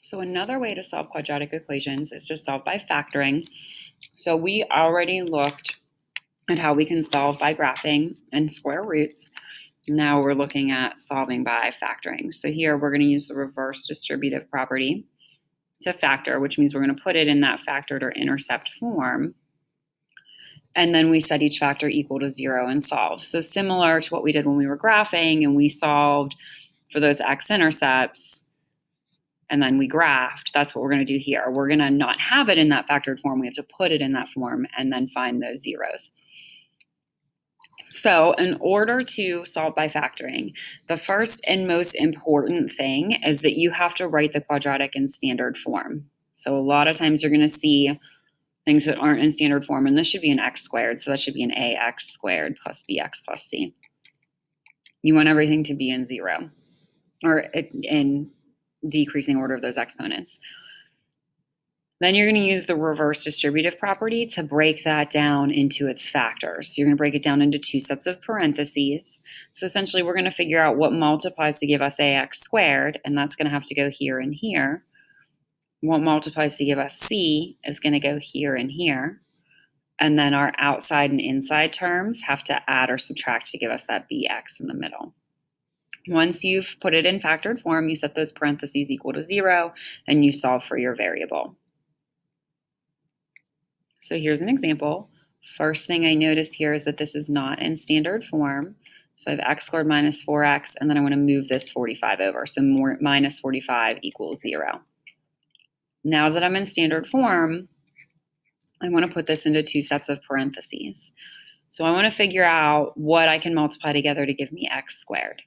So another way to solve quadratic equations is to solve by factoring. So we already looked at how we can solve by graphing and square roots. Now we're looking at solving by factoring. So here we're going to use the reverse distributive property to factor, which means we're going to put it in that factored or intercept form. And then we set each factor equal to 0 and solve. So similar to what we did when we were graphing and we solved for those x-intercepts, and then we graphed, that's what we're going to do here. We're going to not have it in that factored form. We have to put it in that form and then find those zeros. So in order to solve by factoring, the first and most important thing is that you have to write the quadratic in standard form. So a lot of times you're going to see things that aren't in standard form, and this should be an x squared, so that should be an ax squared plus bx plus c. You want everything to be in 0 or in decreasing order of those exponents. Then you're going to use the reverse distributive property to break that down into its factors. So you're going to break it down into two sets of parentheses. So essentially we're going to figure out what multiplies to give us ax squared, and that's going to have to go here and here. What multiplies to give us c is going to go here and here. And then our outside and inside terms have to add or subtract to give us that bx in the middle. Once you've put it in factored form, you set those parentheses equal to 0, and you solve for your variable. So here's an example. First thing I notice here is that this is not in standard form. So I have x squared minus 4x, and then I want to move this 45 over. So minus 45 equals 0. Now that I'm in standard form, I want to put this into two sets of parentheses. So I want to figure out what I can multiply together to give me x squared.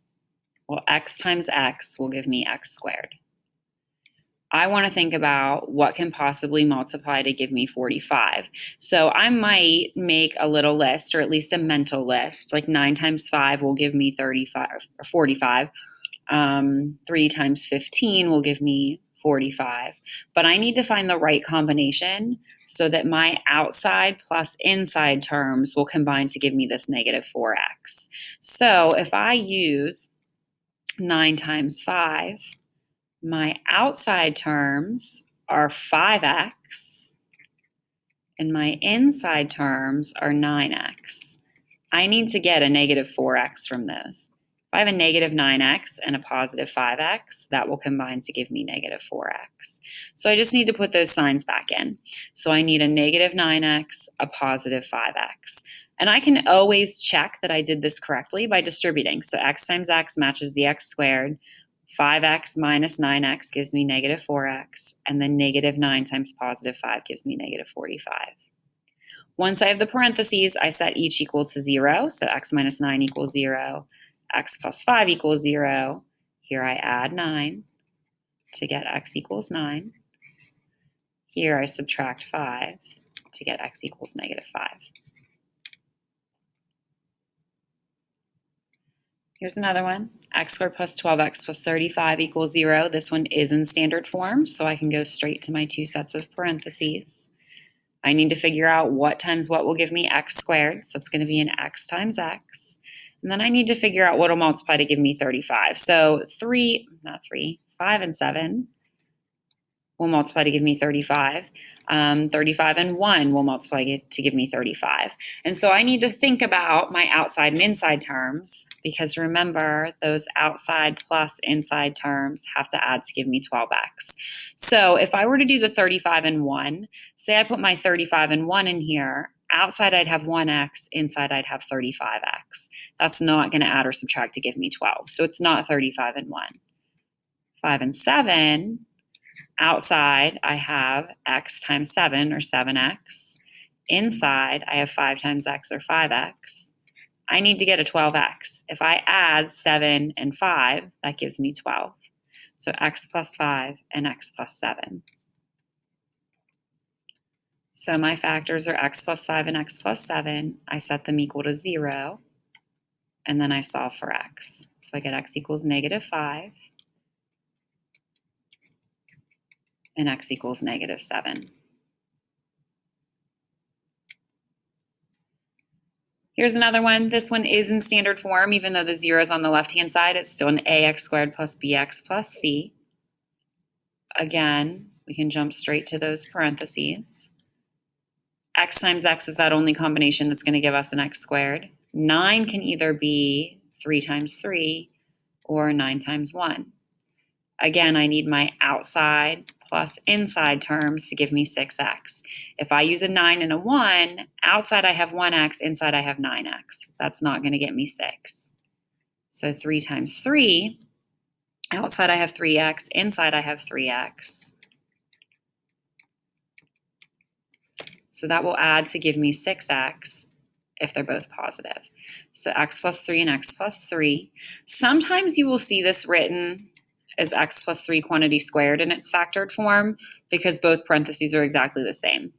Well, x times x will give me x squared. I want to think about what can possibly multiply to give me 45. So I might make a little list, or at least a mental list, like 9 times 5 will give me 35 or 45. 3 times 15 will give me 45. But I need to find the right combination so that my outside plus inside terms will combine to give me this negative 4x. So if I use 9 times 5, my outside terms are 5x, and my inside terms are 9x. I need to get a negative 4x from those. If I have a negative 9x and a positive 5x, that will combine to give me negative 4x. So I just need to put those signs back in. So I need a negative 9x, a positive 5x. And I can always check that I did this correctly by distributing. So x times x matches the x squared. 5x minus 9x gives me negative 4x. And then negative 9 times positive 5 gives me negative 45. Once I have the parentheses, I set each equal to 0. So x minus 9 equals 0. X plus 5 equals 0. Here I add 9 to get x equals 9. Here I subtract 5 to get x equals negative 5. Here's another one. X squared plus 12x plus 35 equals 0. This one is in standard form, so I can go straight to my two sets of parentheses. I need to figure out what times what will give me x squared, so it's going to be an x times x. And then I need to figure out what will multiply to give me 35. So 5 and 7 will multiply to give me 35. 35 and 1 will multiply to give me 35. And so I need to think about my outside and inside terms, because remember, those outside plus inside terms have to add to give me 12x. So if I were to do the 35 and 1, say I put my 35 and 1 in here, outside I'd have 1x, inside I'd have 35x. That's not going to add or subtract to give me 12. So it's not 35 and 1. 5 and 7, outside I have x times 7 or 7x. Inside I have 5 times x or 5x. I need to get a 12x. If I add 7 and 5, that gives me 12. So x plus 5 and x plus 7. So my factors are x plus 5 and x plus 7. I set them equal to 0, and then I solve for x. So I get x equals negative 5, and x equals negative 7. Here's another one. This one is in standard form. Even though the 0 is on the left-hand side, it's still an ax squared plus bx plus c. again, we can jump straight to those parentheses. X times x is that only combination that's going to give us an x squared. 9 can either be 3 times 3 or 9 times 1. Again, I need my outside plus inside terms to give me 6x. If I use a 9 and a 1, outside I have 1x, inside I have 9x. That's not going to get me 6. So 3 times 3, outside I have 3x, inside I have 3x. So that will add to give me 6x if they're both positive. So x plus 3 and x plus 3. Sometimes you will see this written as x plus 3 quantity squared in its factored form because both parentheses are exactly the same.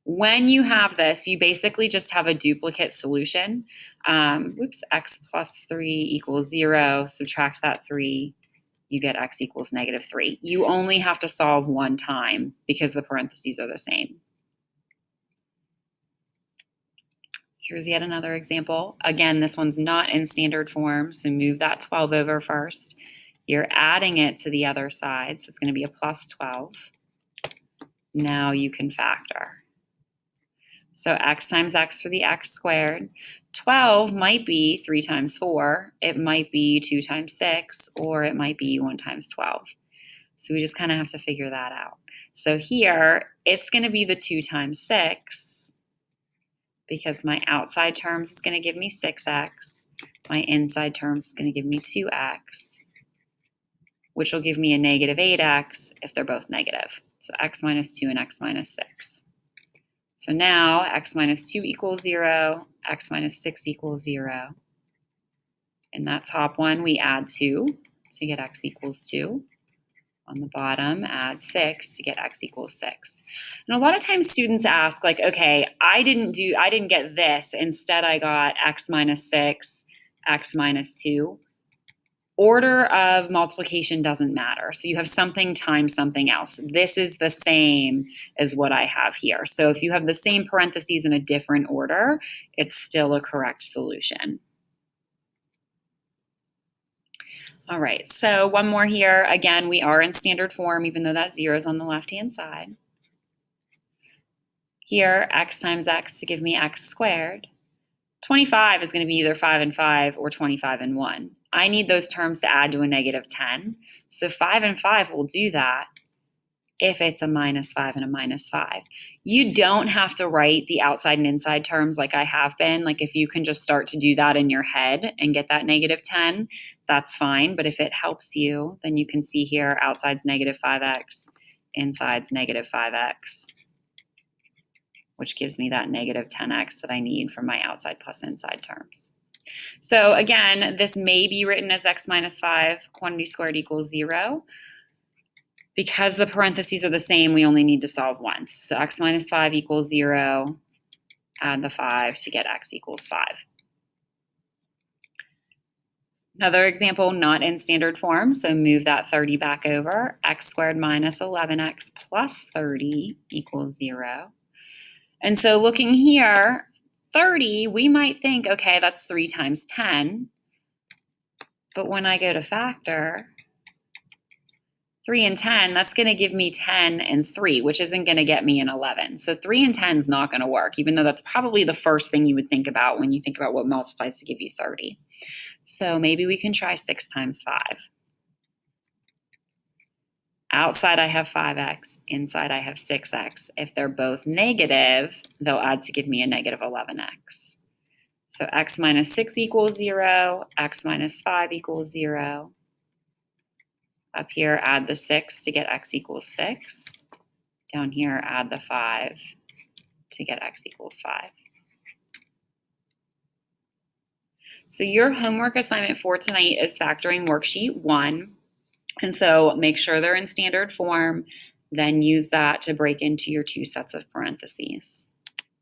When you have this, you basically just have a duplicate solution. X plus 3 equals 0, subtract that 3, you get x equals negative 3. You only have to solve one time because the parentheses are the same. Here's yet another example. Again, this one's not in standard form, so move that 12 over first. You're adding it to the other side, so it's going to be a plus 12. Now you can factor. So x times x for the x squared. 12 might be 3 times 4. It might be 2 times 6, or it might be 1 times 12. So we just kind of have to figure that out. So here, it's going to be the 2 times 6, because my outside terms is going to give me 6x. My inside terms is going to give me 2x, which will give me a negative 8x if they're both negative. So x minus 2 and x minus 6. So now x minus 2 equals 0, x minus 6 equals 0. In that top one, we add 2 to get x equals 2. On the bottom, add 6 to get x equals 6. And a lot of times students ask, like, okay, I didn't get this. Instead, I got x minus 6, x minus 2. Order of multiplication doesn't matter. So you have something times something else. This is the same as what I have here. So if you have the same parentheses in a different order, it's still a correct solution. All right, so one more here. Again, we are in standard form, even though that 0 is on the left-hand side. Here, x times x to give me x squared. 25 is going to be either 5 and 5 or 25 and 1. I need those terms to add to a negative 10. So 5 and 5 will do that if it's a minus 5 and a minus 5. You don't have to write the outside and inside terms like I have been. Like if you can just start to do that in your head and get that negative 10, that's fine. But if it helps you, then you can see here outside's negative 5x, inside's negative 5x, which gives me that negative 10x that I need for my outside plus inside terms. So again, this may be written as x minus 5 quantity squared equals 0. Because the parentheses are the same, we only need to solve once. So x minus 5 equals 0, add the 5 to get x equals 5. Another example, not in standard form, so move that 30 back over. X squared minus 11x plus 30 equals 0. And so looking here, 30, we might think, okay, that's 3 times 10. But when I go to factor, 3 and 10, that's going to give me 10 and 3, which isn't going to get me an 11. So 3 and 10 is not going to work, even though that's probably the first thing you would think about when you think about what multiplies to give you 30. So maybe we can try 6 times 5. Outside I have 5x, inside I have 6x. If they're both negative, they'll add to give me a negative 11x. So x minus 6 equals 0, x minus 5 equals 0. Up here, add the 6 to get x equals 6. Down here, add the 5 to get x equals 5. So your homework assignment for tonight is factoring worksheet 1. And so make sure they're in standard form, then use that to break into your 2 sets of parentheses.